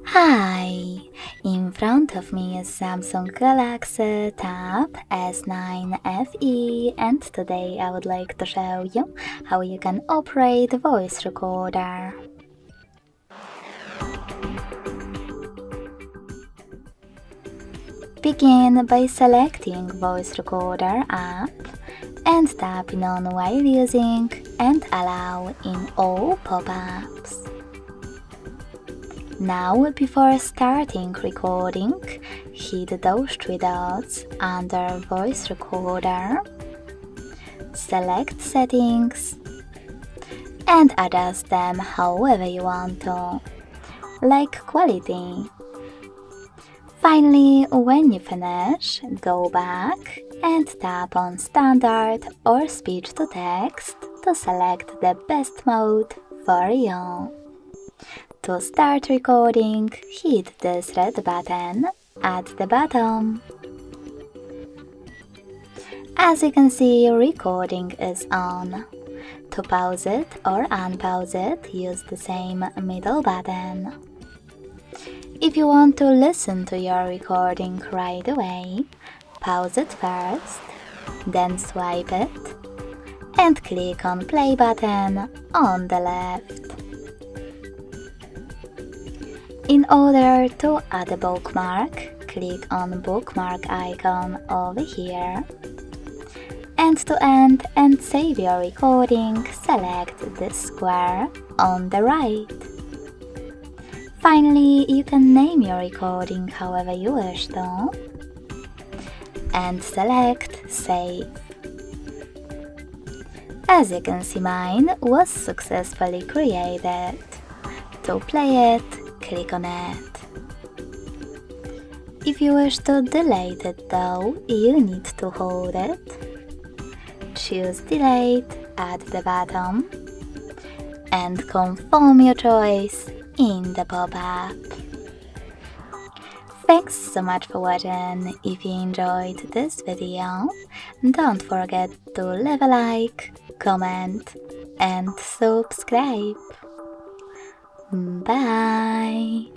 Hi! In front of me is Samsung Galaxy Tab S9 FE, and today I would like to show you how you can operate voice recorder. Begin by selecting voice recorder app and tapping on while using and allow in all pop-ups. Now, before starting recording, hit those three dots under voice recorder, select settings, and adjust them however you want to, like quality. Finally, when you finish, go back and tap on standard or speech to text to select the best mode for you. To start recording, hit this red button at the bottom. As you can see, recording is on. To pause it or unpause it, use the same middle button. If you want to listen to your recording right away, pause it first, then swipe it, and click on play button on the left. In order to add a bookmark, click on bookmark icon over here. And to end and save your recording, select this square on the right. Finally, you can name your recording however you wish to. And select Save. As you can see, mine was successfully created. To play it, click on it. If you wish to delete it though, you need to hold it. Choose Delate at the bottom and confirm your choice in the pop-up. Thanks so much for watching. If you enjoyed this video, don't forget to leave a like, comment and subscribe. Bye!